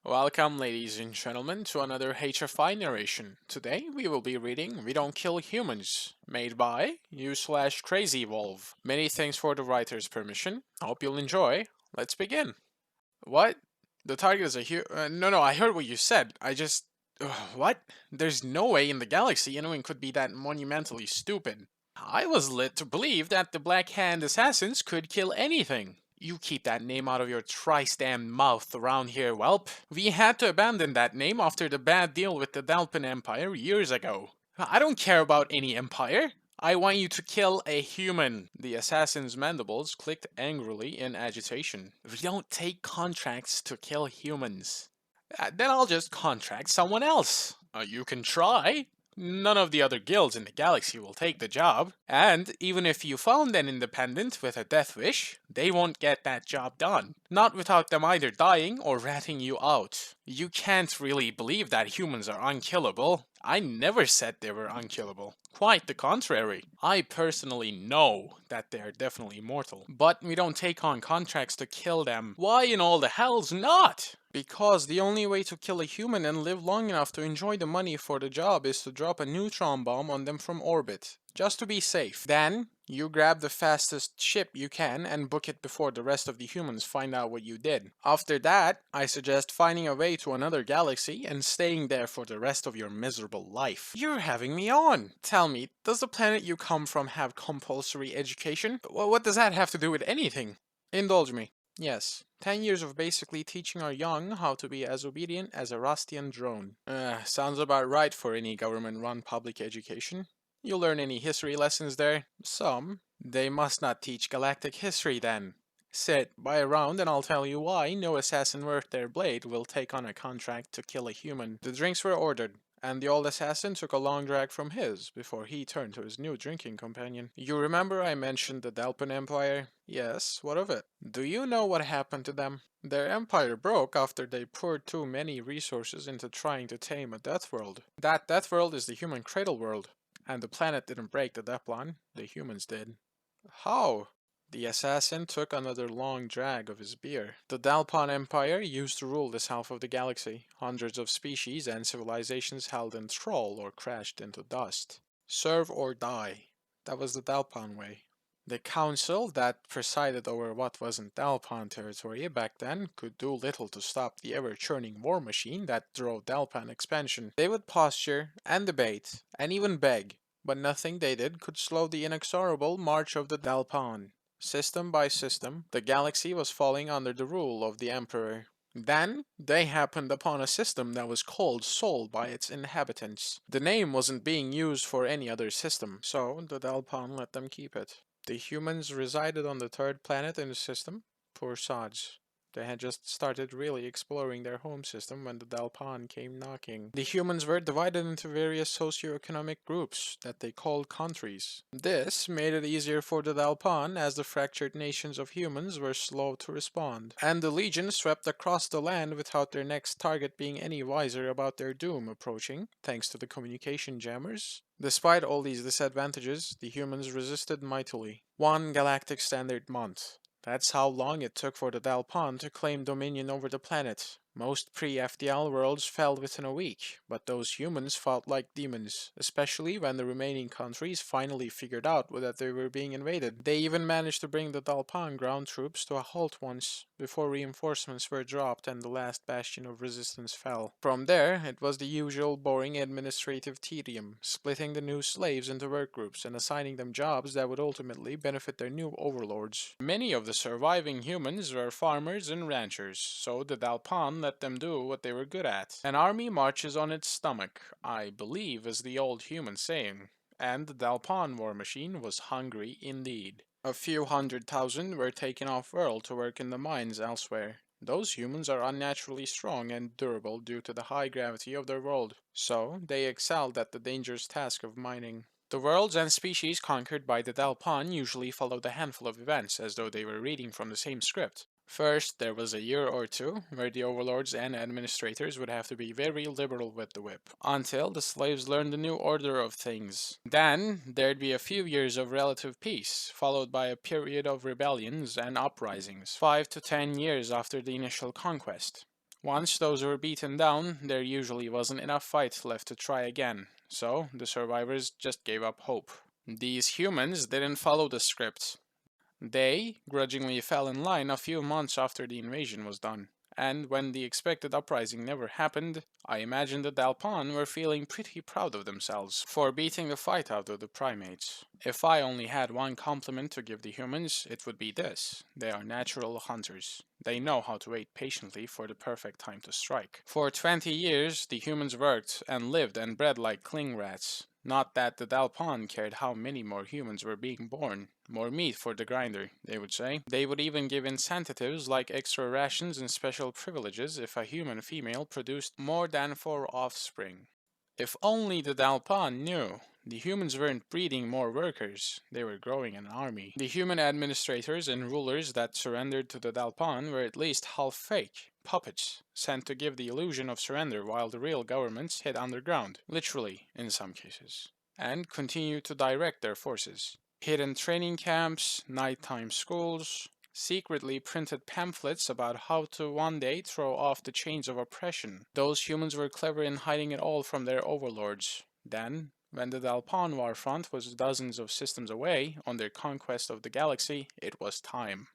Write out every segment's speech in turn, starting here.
Welcome, ladies and gentlemen, to another HFY narration. Today we will be reading We Don't Kill Humans, made by you/Krazywolve. Many thanks for the writer's permission. Hope you'll enjoy. Let's begin. What? The target is no, I heard what you said. What? There's no way in the galaxy anyone could be that monumentally stupid. I was led to believe that the Black Hand assassins could kill anything. You keep that name out of your tri-stammed mouth around here, whelp. We had to abandon that name after the bad deal with the Dalpin Empire years ago. I don't care about any empire. I want you to kill a human. The assassin's mandibles clicked angrily in agitation. We don't take contracts to kill humans. Then I'll just contract someone else. You can try. None of the other guilds in the galaxy will take the job, and even if you found an independent with a death wish, they won't get that job done. Not without them either dying or ratting you out. You can't really believe that humans are unkillable. I never said they were unkillable. Quite the contrary. I personally know that they are definitely mortal. But we don't take on contracts to kill them. Why in all the hell's not? Because the only way to kill a human and live long enough to enjoy the money for the job is to drop a neutron bomb on them from orbit. Just to be safe. Then, you grab the fastest ship you can and book it before the rest of the humans find out what you did. After that, I suggest finding a way to another galaxy and staying there for the rest of your miserable life. You're having me on. Tell me, does the planet you come from have compulsory education? What does that have to do with anything? Indulge me. Yes, 10 years of basically teaching our young how to be as obedient as a Rostian drone. Sounds about right for any government-run public education. You learn any history lessons there? Some. They must not teach galactic history then. Sit, buy a round, and I'll tell you why no assassin worth their blade will take on a contract to kill a human. The drinks were ordered, and the old assassin took a long drag from his before he turned to his new drinking companion. You remember I mentioned the Dalpin Empire? Yes, what of it? Do you know what happened to them? Their empire broke after they poured too many resources into trying to tame a death world. That death world is the human cradle world. And the planet didn't break the Deplon, the humans did. How? The assassin took another long drag of his beer. The Dalpon Empire used to rule this half of the galaxy. Hundreds of species and civilizations held in thrall or crashed into dust. Serve or die. That was the Dalpon way. The council that presided over what wasn't Dalpon territory back then could do little to stop the ever-churning war machine that drove Dalpon expansion. They would posture and debate and even beg, but nothing they did could slow the inexorable march of the Dalpon. System by system, the galaxy was falling under the rule of the Emperor. Then, they happened upon a system that was called Sol by its inhabitants. The name wasn't being used for any other system, so the Dalpon let them keep it. The humans resided on the third planet in the system. Poor sods. They had just started really exploring their home system when the Dalpon came knocking. The humans were divided into various socio-economic groups that they called countries. This made it easier for the Dalpon as the fractured nations of humans were slow to respond. And the Legion swept across the land without their next target being any wiser about their doom approaching, thanks to the communication jammers. Despite all these disadvantages, the humans resisted mightily. One galactic standard month. That's how long it took for the Dalpon to claim dominion over the planet. Most pre-FDL worlds fell within a week, but those humans fought like demons, especially when the remaining countries finally figured out that they were being invaded. They even managed to bring the Dalpon ground troops to a halt once, before reinforcements were dropped and the last bastion of resistance fell. From there, it was the usual boring administrative tedium, splitting the new slaves into work groups and assigning them jobs that would ultimately benefit their new overlords. Many of the surviving humans were farmers and ranchers, so the Dalpon let them do what they were good at. An army marches on its stomach, I believe is the old human saying, and the Dalpon war machine was hungry indeed. A few 100,000 were taken off-world to work in the mines elsewhere. Those humans are unnaturally strong and durable due to the high gravity of their world, so they excelled at the dangerous task of mining. The worlds and species conquered by the Dalpon usually followed a handful of events as though they were reading from the same script. First, there was a year or two where the overlords and administrators would have to be very liberal with the whip, until the slaves learned the new order of things. Then, there'd be a few years of relative peace, followed by a period of rebellions and uprisings, 5 to 10 years after the initial conquest. Once those were beaten down, there usually wasn't enough fight left to try again, so the survivors just gave up hope. These humans didn't follow the script. They grudgingly fell in line a few months after the invasion was done. And when the expected uprising never happened, I imagine the Dalpan were feeling pretty proud of themselves for beating the fight out of the primates. If I only had one compliment to give the humans, it would be this: they are natural hunters. They know how to wait patiently for the perfect time to strike. For 20 years, the humans worked and lived and bred like cling rats. Not that the Dalpan cared how many more humans were being born. More meat for the grinder, they would say. They would even give incentives like extra rations and special privileges if a human female produced more than 4 offspring. If only the Dalpan knew. The humans weren't breeding more workers, they were growing an army. The human administrators and rulers that surrendered to the Dalpan were at least half fake, puppets, sent to give the illusion of surrender while the real governments hid underground, literally in some cases, and continued to direct their forces. Hidden training camps, nighttime schools, secretly printed pamphlets about how to one day throw off the chains of oppression. Those humans were clever in hiding it all from their overlords. Then, when the Dalpan war front was dozens of systems away on their conquest of the galaxy, it was time.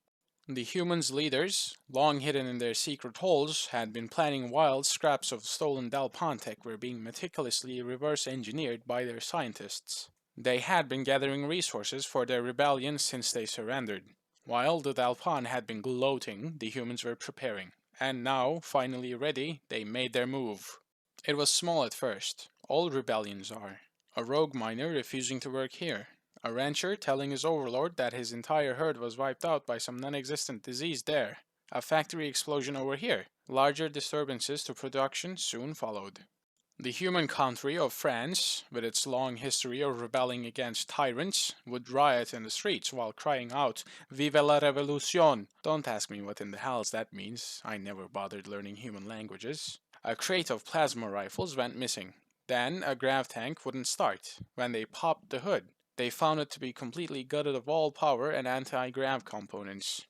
The humans' leaders, long hidden in their secret holes, had been planning wild scraps of stolen Dalpan tech were being meticulously reverse engineered by their scientists. They had been gathering resources for their rebellion since they surrendered. While the Dalpan had been gloating, the humans were preparing. And now, finally ready, they made their move. It was small at first. All rebellions are. A rogue miner refusing to work here. A rancher telling his overlord that his entire herd was wiped out by some non-existent disease there. A factory explosion over here. Larger disturbances to production soon followed. The human country of France, with its long history of rebelling against tyrants, would riot in the streets while crying out, "Vive la Revolution!" Don't ask me what in the hells that means. I never bothered learning human languages. A crate of plasma rifles went missing. Then a grav tank wouldn't start. When they popped the hood, they found it to be completely gutted of all power and anti-grav components.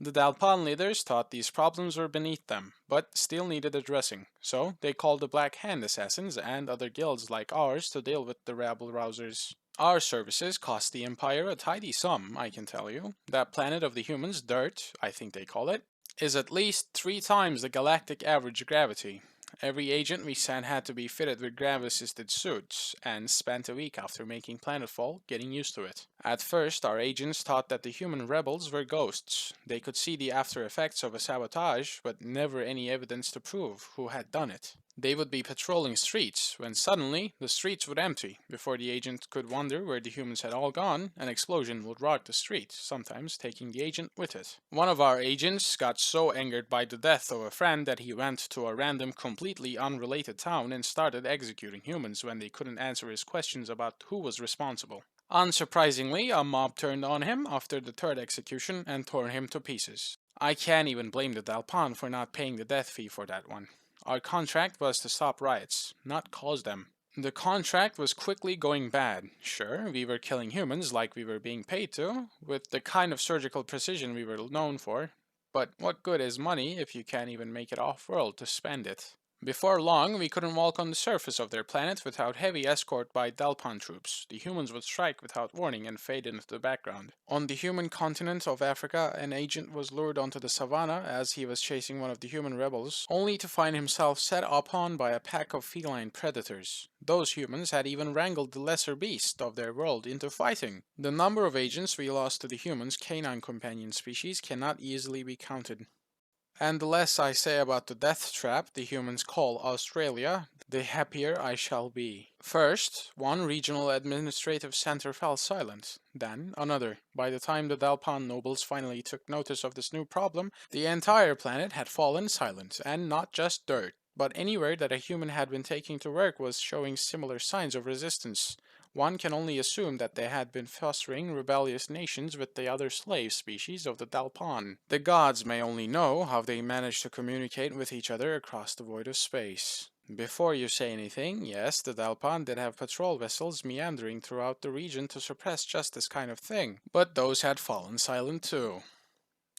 The Dalpan leaders thought these problems were beneath them, but still needed addressing, so they called the Black Hand Assassins and other guilds like ours to deal with the rabble-rousers. Our services cost the Empire a tidy sum, I can tell you. That planet of the humans, Dirt, I think they call it, is at least 3 times the galactic average gravity. Every agent we sent had to be fitted with grav-assisted suits, and spent a week after making planetfall getting used to it. At first, our agents thought that the human rebels were ghosts. They could see the after effects of a sabotage, but never any evidence to prove who had done it. They would be patrolling streets, when suddenly the streets would empty. Before the agent could wonder where the humans had all gone, an explosion would rock the street, sometimes taking the agent with it. One of our agents got so angered by the death of a friend that he went to a random, completely unrelated town and started executing humans when they couldn't answer his questions about who was responsible. Unsurprisingly, a mob turned on him after the third execution and tore him to pieces. I can't even blame the Dalpan for not paying the death fee for that one. Our contract was to stop riots, not cause them. The contract was quickly going bad. Sure, we were killing humans like we were being paid to, with the kind of surgical precision we were known for. But what good is money if you can't even make it off-world to spend it? Before long, we couldn't walk on the surface of their planet without heavy escort by Dalpan troops. The humans would strike without warning and fade into the background. On the human continent of Africa, an agent was lured onto the savannah as he was chasing one of the human rebels, only to find himself set upon by a pack of feline predators. Those humans had even wrangled the lesser beast of their world into fighting. The number of agents we lost to the humans' canine companion species cannot easily be counted. And the less I say about the death trap the humans call Australia, the happier I shall be. First, one regional administrative center fell silent, then another. By the time the Dalpan nobles finally took notice of this new problem, the entire planet had fallen silent, and not just Dirt. But anywhere that a human had been taking to work was showing similar signs of resistance. One can only assume that they had been fostering rebellious nations with the other slave species of the Dalpan. The gods may only know how they managed to communicate with each other across the void of space. Before you say anything, yes, the Dalpan did have patrol vessels meandering throughout the region to suppress just this kind of thing, but those had fallen silent too.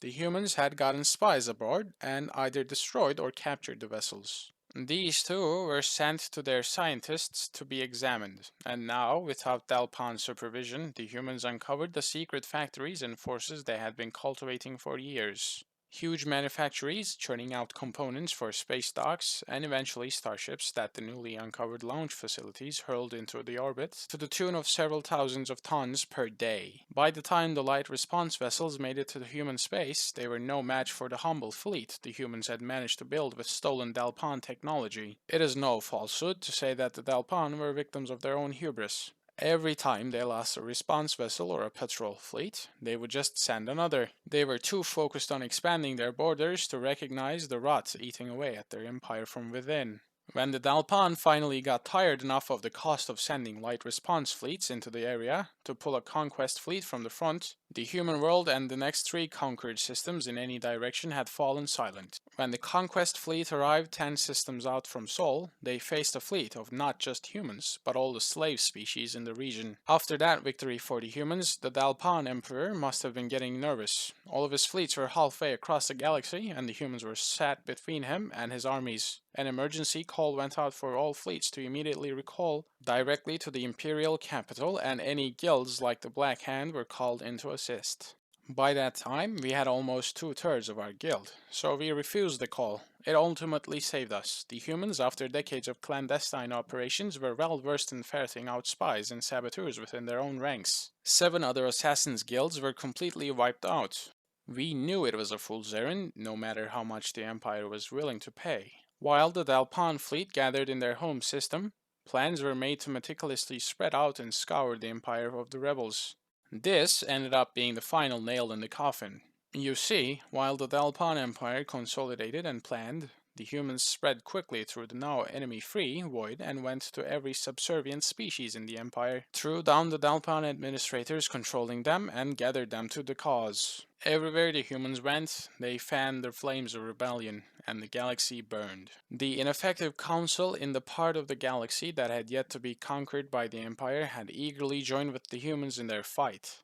The humans had gotten spies aboard and either destroyed or captured the vessels. These two were sent to their scientists to be examined, and now, without Dalpan's supervision, the humans uncovered the secret factories and forces they had been cultivating for years. Huge manufactories churning out components for space docks and eventually starships that the newly uncovered launch facilities hurled into the orbit to the tune of several thousands of tons per day. By the time the light response vessels made it to the human space, they were no match for the humble fleet the humans had managed to build with stolen Dalpan technology. It is no falsehood to say that the Dalpan were victims of their own hubris. Every time they lost a response vessel or a patrol fleet, they would just send another. They were too focused on expanding their borders to recognize the rot eating away at their empire from within. When the Dalpan finally got tired enough of the cost of sending light response fleets into the area to pull a conquest fleet from the front, the human world and the next three conquered systems in any direction had fallen silent. When the conquest fleet arrived 10 systems out from Sol, they faced a fleet of not just humans, but all the slave species in the region. After that victory for the humans, the Dalpan Emperor must have been getting nervous. All of his fleets were halfway across the galaxy, and the humans were sat between him and his armies. An emergency call went out for all fleets to immediately recall directly to the Imperial capital, and any guilds like the Black Hand were called in to assist. By that time, we had almost 2/3 of our guild, so we refused the call. It ultimately saved us. The humans, after decades of clandestine operations, were well versed in ferreting out spies and saboteurs within their own ranks. 7 other assassins' guilds were completely wiped out. We knew it was a fool's errand, no matter how much the Empire was willing to pay. While the Dalpan fleet gathered in their home system, plans were made to meticulously spread out and scour the empire of the rebels. This ended up being the final nail in the coffin. You see, while the Dalpan Empire consolidated and planned, the humans spread quickly through the now enemy-free void and went to every subservient species in the empire, threw down the Dalpan administrators controlling them, and gathered them to the cause. Everywhere the humans went, they fanned the flames of rebellion, and the galaxy burned. The ineffective council in the part of the galaxy that had yet to be conquered by the Empire had eagerly joined with the humans in their fight.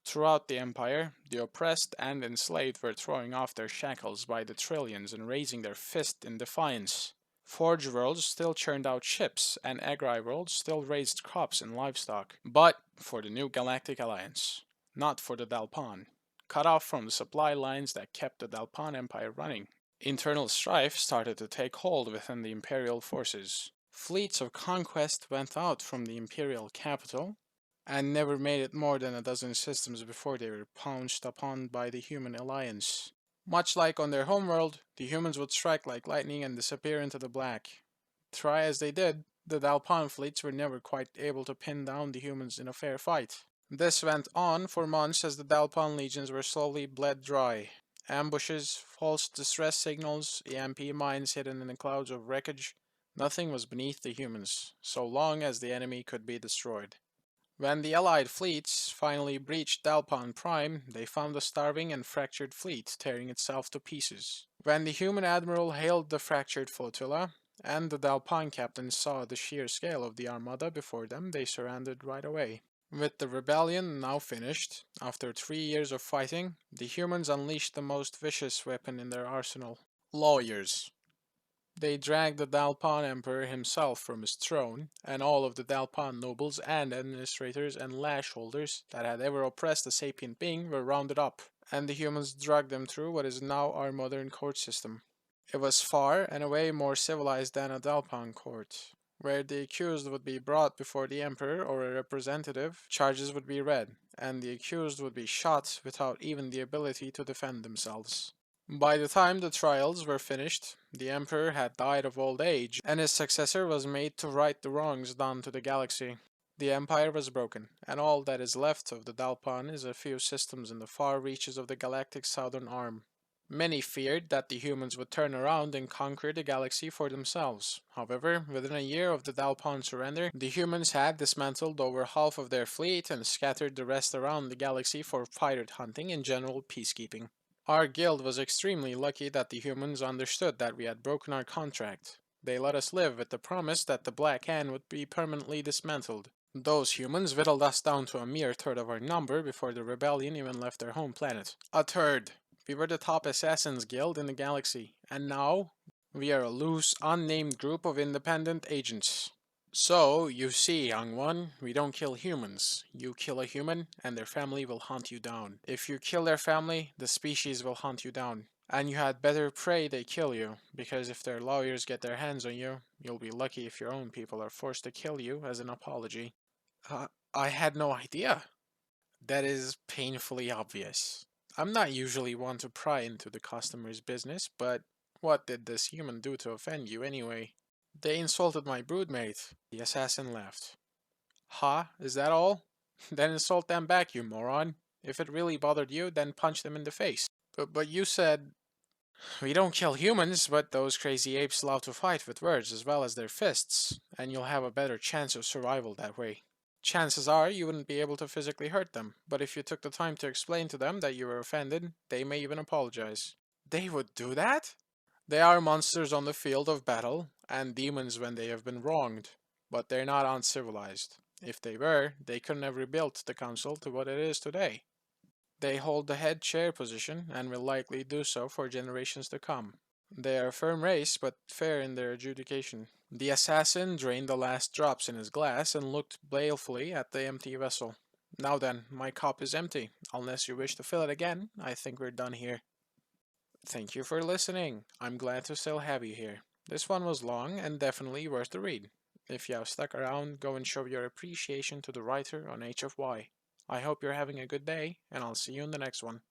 Throughout the Empire, the oppressed and enslaved were throwing off their shackles by the trillions and raising their fist in defiance. Forge worlds still churned out ships, and Agri worlds still raised crops and livestock. But for the new Galactic Alliance, not for the Dalpan. Cut off from the supply lines that kept the Dalpan Empire running. Internal strife started to take hold within the Imperial forces. Fleets of conquest went out from the Imperial capital, and never made it more than a dozen systems before they were pounced upon by the human alliance. Much like on their homeworld, the humans would strike like lightning and disappear into the black. Try as they did, the Dalpan fleets were never quite able to pin down the humans in a fair fight. This went on for months as the Dalpan legions were slowly bled dry. Ambushes, false distress signals, EMP mines hidden in the clouds of wreckage, nothing was beneath the humans, so long as the enemy could be destroyed. When the Allied fleets finally breached Dalpan Prime, they found a starving and fractured fleet tearing itself to pieces. When the human admiral hailed the fractured flotilla, and the Dalpan captains saw the sheer scale of the armada before them, they surrendered right away. With the rebellion now finished, after 3 years of fighting, the humans unleashed the most vicious weapon in their arsenal: lawyers. They dragged the Dalpan Emperor himself from his throne, and all of the Dalpan nobles and administrators and lash holders that had ever oppressed a sapient being were rounded up, and the humans dragged them through what is now our modern court system. It was far and away more civilized than a Dalpan court, where the accused would be brought before the emperor or a representative, charges would be read, and the accused would be shot without even the ability to defend themselves. By the time the trials were finished, the emperor had died of old age, and his successor was made to right the wrongs done to the galaxy. The empire was broken, and all that is left of the Dalpan is a few systems in the far reaches of the galactic southern arm. Many feared that the humans would turn around and conquer the galaxy for themselves. However, within a year of the Dalpan surrender, the humans had dismantled over half of their fleet and scattered the rest around the galaxy for pirate hunting and general peacekeeping. Our guild was extremely lucky that the humans understood that we had broken our contract. They let us live with the promise that the Black Hand would be permanently dismantled. Those humans whittled us down to a mere third of our number before the rebellion even left their home planet. A third! We were the top assassins guild in the galaxy, and now we are a loose, unnamed group of independent agents. So, you see, young one, we don't kill humans. You kill a human, and their family will hunt you down. If you kill their family, the species will hunt you down. And you had better pray they kill you, because if their lawyers get their hands on you, you'll be lucky if your own people are forced to kill you as an apology. I had no idea. That is painfully obvious. I'm not usually one to pry into the customer's business, but what did this human do to offend you anyway? They insulted my broodmate. The assassin laughed. Ha, is that all? Then insult them back, you moron. If it really bothered you, then punch them in the face. But you said, we don't kill humans, but those crazy apes love to fight with words as well as their fists, and you'll have a better chance of survival that way. Chances are you wouldn't be able to physically hurt them, but if you took the time to explain to them that you were offended, they may even apologize. They would do that? They are monsters on the field of battle, and demons when they have been wronged, but they're not uncivilized. If they were, they couldn't have rebuilt the council to what it is today. They hold the head chair position, and will likely do so for generations to come. They are a firm race, but fair in their adjudication. The assassin drained the last drops in his glass and looked balefully at the empty vessel. Now then, my cup is empty. Unless you wish to fill it again, I think we're done here. Thank you for listening. I'm glad to still have you here. This one was long and definitely worth the read. If you have stuck around, go and show your appreciation to the writer on HFY. I hope you're having a good day, and I'll see you in the next one.